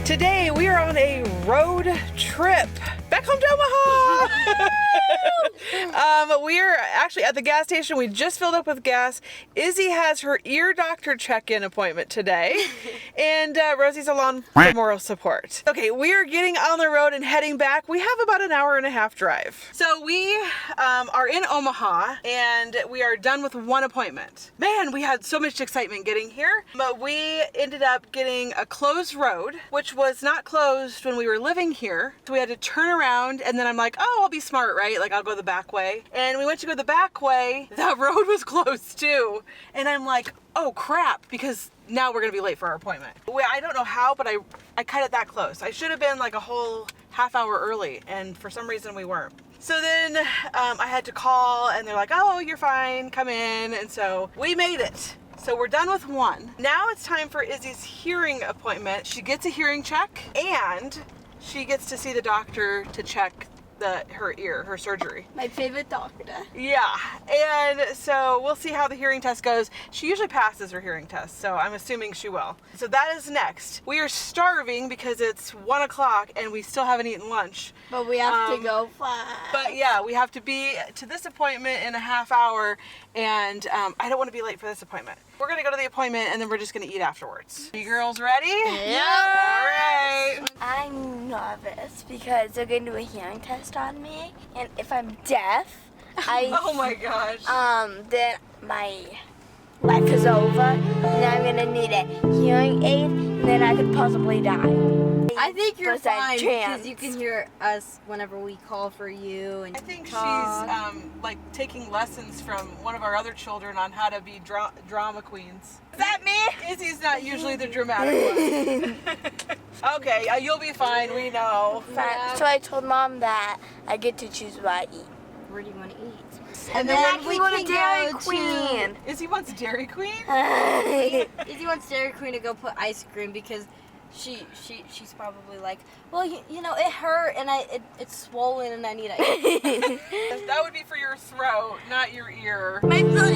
Today we are on a road trip back home to Omaha. We are actually at the gas station. We just filled up with gas. Izzy has her ear doctor check-in appointment today, and Rosie's along for moral support. Okay, we are getting on the road and heading back. We have about an hour and a half drive. So we are in Omaha, and we are done with one appointment. Man, we had so much excitement getting here, but we ended up getting a closed road, which was not closed when we were living here. So we had to turn around, and then I'm like, oh, I'll be smart, right? Like, I'll go the back way. And we went to go the back way. The road was closed too. And I'm like, oh crap, because now we're gonna be late for our appointment. I don't know how, but I cut it that close. I should have been like a whole half hour early, and for some reason we weren't. So then I had to call, and they're like, oh, you're fine, come in. And so we made it. So we're done with one. Now it's time for Izzy's hearing appointment. She gets a hearing check, and she gets to see the doctor to check her ear, her surgery. My favorite doctor. Yeah, and so we'll see how the hearing test goes. She usually passes her hearing test, so I'm assuming she will. So that is next. We are starving because it's 1 o'clock and we still haven't eaten lunch. But we have to go fast. But yeah, we have to be to this appointment in a half hour, and I don't want to be late for this appointment. We're gonna go to the appointment and then we're just gonna eat afterwards. You girls ready? Yep. All right. I'm nervous because they're going to do a hearing test on me, and if I'm deaf, Oh my gosh. then my life is over, and I'm gonna need a hearing aid, and then I could possibly die. I think you're 50% fine chance. because you can hear us whenever we call for you and I think talk. she's like taking lessons from one of our other children on how to be drama queens. Is that me? Izzy's not usually the dramatic one. Okay, you'll be fine, we know. Yeah. So I told Mom that I get to choose what I eat. Where do you want to eat? And then then we go to can Dairy go Queen. Izzy wants Dairy Queen? Izzy wants Dairy Queen to go put ice cream because she's probably like, well, you know, it hurt and it's swollen and I need ice cream. That would be for your throat, not your ear. My foot.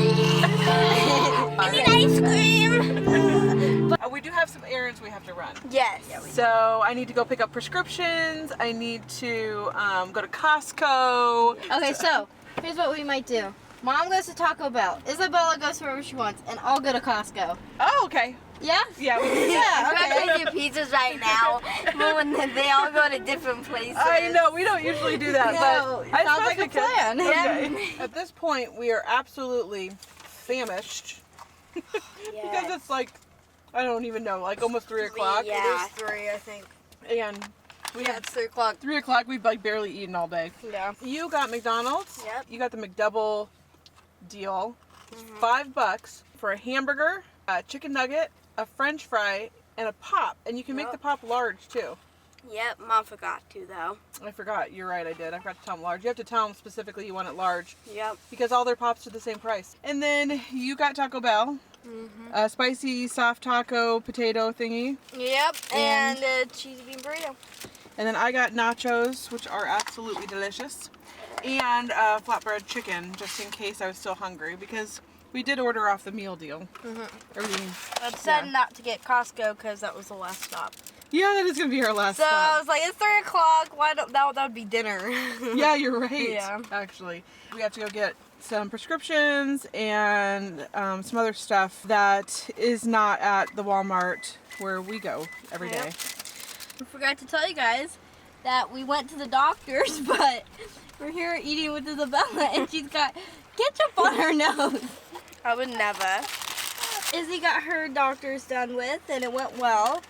I need ice cream. We do have some errands we have to run. Yes. So I need to go pick up prescriptions. I need to go to Costco. Okay, so here's what we might do. Mom goes to Taco Bell. Isabella goes wherever she wants, and I'll go to Costco. Oh, okay. Yeah? Yeah, we can do Yeah, that. I'm going to do pizzas right now, but when they all go to different places. I know, we don't usually do that, No, but sounds like a plan. Okay. At this point, we are absolutely famished because it's like, I don't even know, like almost 3 o'clock. Yeah. It is 3, I think. And we Yeah, had it's 3 o'clock. 3 o'clock, we've like barely eaten all day. Yeah. You got McDonald's. Yep. You got the McDouble deal. It's $5 for a hamburger, a chicken nugget, a French fry, and a pop. And you can make the pop large too. Yep, Mom forgot to though. I forgot. You're right, I did. I forgot to tell them large. You have to tell them specifically you want it large Yep. because all their pops are the same price. And then you got Taco Bell, a spicy soft taco potato thingy. Yep, And- and a cheesy bean burrito. And then I got nachos, which are absolutely delicious. And flatbread chicken, just in case I was still hungry, because we did order off the meal deal. Everything. I decided not to get Costco because that was the last stop. Yeah, that is going to be our last So I stop. was like, it's 3 o'clock. Why don't that would be dinner? Yeah, you're right. Yeah. Actually, we have to go get some prescriptions and some other stuff that is not at the Walmart where we go every day. I forgot to tell you guys that we went to the doctor's, but we're here eating with Isabella, and she's got ketchup on her nose. I would never. Izzy got her doctor's done with, and it went well.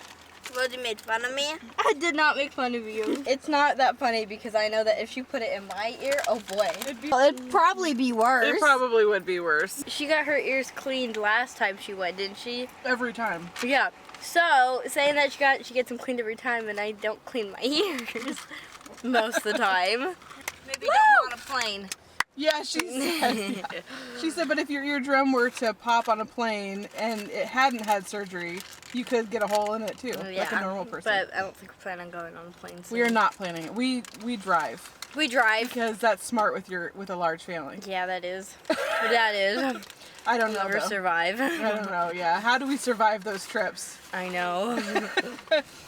Rosie made fun of me. I did not make fun of you. It's not that funny because I know that if she put it in my ear, oh boy. It'd probably be worse. It probably would be worse. She got her ears cleaned last time she went, didn't she? Every time. Yeah. So, saying that she gets them cleaned every time and I don't clean my ears most of the time. Maybe don't go on a plane. Yeah, she said. Yeah. She said, but if your eardrum were to pop on a plane and it hadn't had surgery, you could get a hole in it too, like a normal person. But I don't think we plan on going on a plane soon. We are not planning it. We drive. We drive. Because that's smart with a large family. Yeah, that is. That is. I don't know. Never survive. I don't know. Yeah. How do we survive those trips? I know.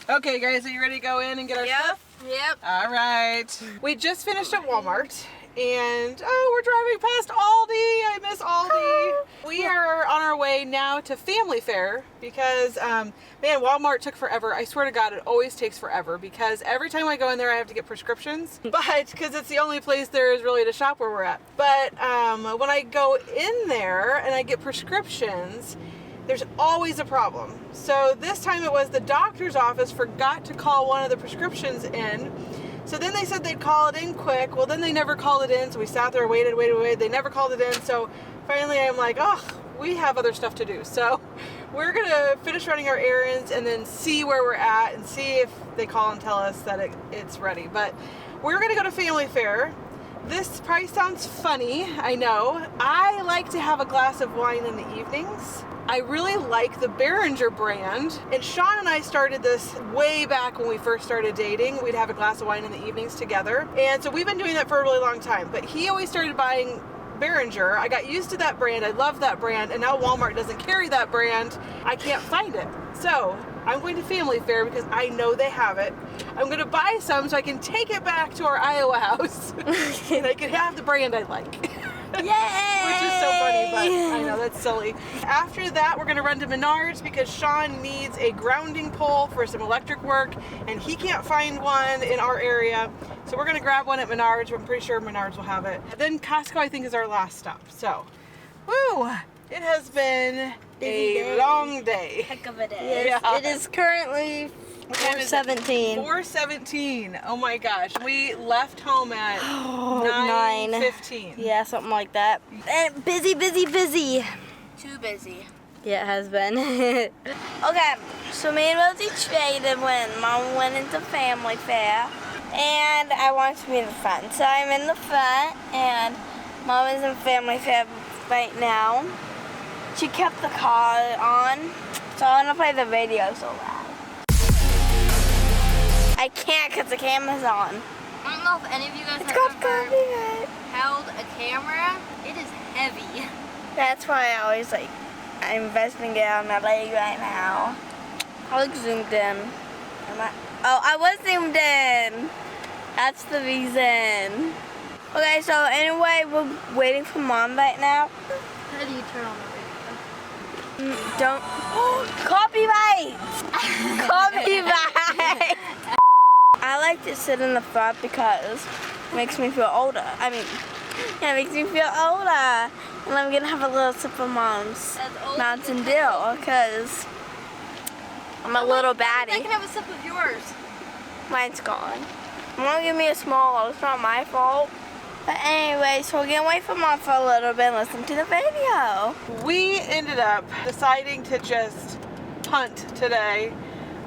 Okay, guys, are you ready to go in and get our stuff? Yep. All right. We just finished at Walmart. And we're driving past Aldi. I miss Aldi. We are on our way now to Family Fair because, man, Walmart took forever. I swear to God, it always takes forever because every time I go in there, I have to get prescriptions. But because it's the only place there is really to shop where we're at. But when I go in there and I get prescriptions, there's always a problem. So this time it was the doctor's office forgot to call one of the prescriptions in. So then they said they'd call it in quick. Well, then they never called it in. So we sat there, waited. They never called it in. So finally I'm like, oh, we have other stuff to do. So we're going to finish running our errands and then see where we're at and see if they call and tell us that it's ready. But we're going to go to Family Fair. This price sounds funny, I know. I like to have a glass of wine in the evenings. I really like the Behringer brand, and Sean and I started this way back when we first started dating. We'd have a glass of wine in the evenings together, and so we've been doing that for a really long time, but he always started buying Behringer. I got used to that brand. I love that brand, and now Walmart doesn't carry that brand. I can't find it. So I'm going to Family Fair because I know they have it. I'm going to buy some so I can take it back to our Iowa house and I can have the brand I like. Yay! Which is so funny, but I know that's silly. After that, we're going to run to Menards because Sean needs a grounding pole for some electric work, and he can't find one in our area. So we're going to grab one at Menards. I'm pretty sure Menards will have it. Then Costco, I think, is our last stop. So, woo! It has been a long day. Heck of a day. Yes, Yeah. it is currently 4:17. 4:17. Oh my gosh. We left home at 9:15. Yeah, something like that. And busy. Too busy. Yeah, it has been. Okay, so me and Rosie traded when Mom went into Family Fair, and I wanted to be in the front. So I'm in the front, and Mom is in Family Fair right now. She kept the car on, so I want to play the radio so loud. I can't because the camera's on. I don't know if any of you guys It's have got ever copyright. held a camera. It is heavy. That's why I always I'm investing it on my leg right now. I look zoomed in. I was zoomed in. That's the reason. Okay, so anyway, we're waiting for Mom right now. How do you turn on the radio? Don't. Copyright! Copyright! I like to sit in the front because it makes me feel older. It makes me feel older. And I'm gonna have a little sip of Mom's Mountain Dew because I'm a little baddie. I can have a sip of yours. Mine's gone. Mom gave me a small one. It's not my fault. But anyway, so we're gonna wait for Mom for a little bit and listen to the video. We ended up deciding to just punt today.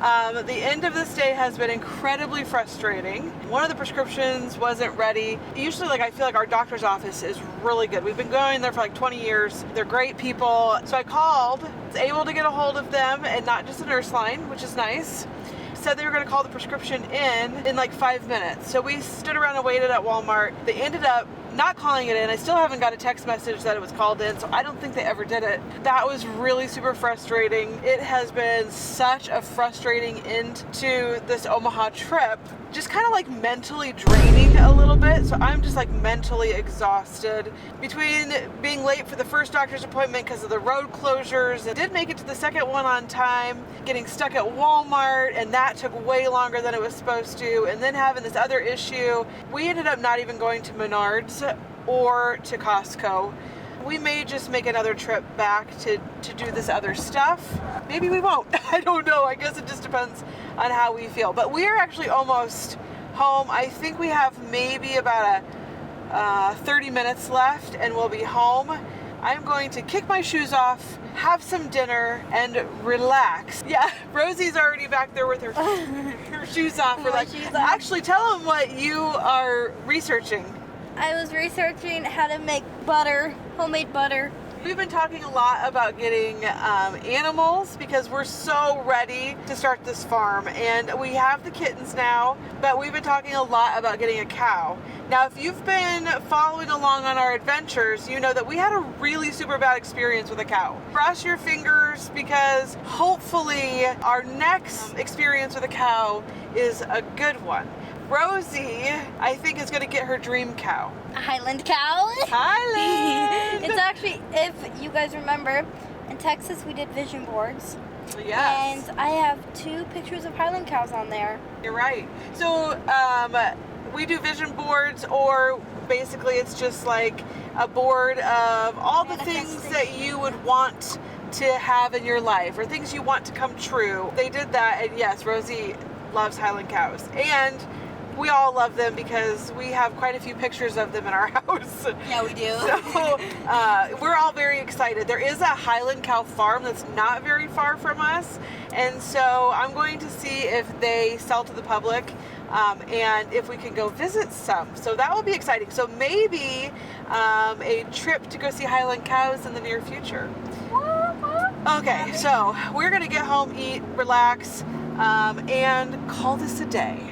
The end of this day has been incredibly frustrating. One of the prescriptions wasn't ready. Usually, I feel like our doctor's office is really good. We've been going there for 20 years. They're great people. So I called, was able to get a hold of them, and not just a nurse line, which is nice. Said they were going to call the prescription in 5 minutes. So we stood around and waited at Walmart. They ended up not calling it in. I still haven't got a text message that it was called in, so I don't think they ever did it. That was really super frustrating. It has been such a frustrating end to this Omaha trip. Just kind of mentally draining a little bit. So I'm just mentally exhausted. Between being late for the first doctor's appointment because of the road closures, I did make it to the second one on time, getting stuck at Walmart, and that took way longer than it was supposed to, and then having this other issue. We ended up not even going to Menards or to Costco. We may just make another trip back to do this other stuff. Maybe we won't. I don't know. I guess it just depends on how we feel. But we are actually almost home. I think we have maybe about 30 minutes left and we'll be home. I'm going to kick my shoes off, have some dinner, and relax. Yeah, Rosie's already back there with her shoes off. We're actually tell them what you are researching. I was researching how to make butter, homemade butter. We've been talking a lot about getting animals because we're so ready to start this farm, and we have the kittens now, but we've been talking a lot about getting a cow. Now, if you've been following along on our adventures, you know that we had a really super bad experience with a cow. Cross your fingers, because hopefully our next experience with a cow is a good one. Rosie, I think, is going to get her dream cow. A Highland cow. Highland! It's actually, if you guys remember, in Texas we did vision boards. Yes. And I have 2 pictures of Highland cows on there. You're right. So we do vision boards, or basically it's just like a board of all the things that you would want to have in your life, or things you want to come true. They did that, and yes, Rosie loves Highland cows. And we all love them because we have quite a few pictures of them in our house. Yeah, we do. So we're all very excited. There is a Highland cow farm that's not very far from us, and so I'm going to see if they sell to the public, and if we can go visit some. So that will be exciting. So maybe a trip to go see Highland cows in the near future. Okay, so we're gonna get home, eat, relax, and call this a day.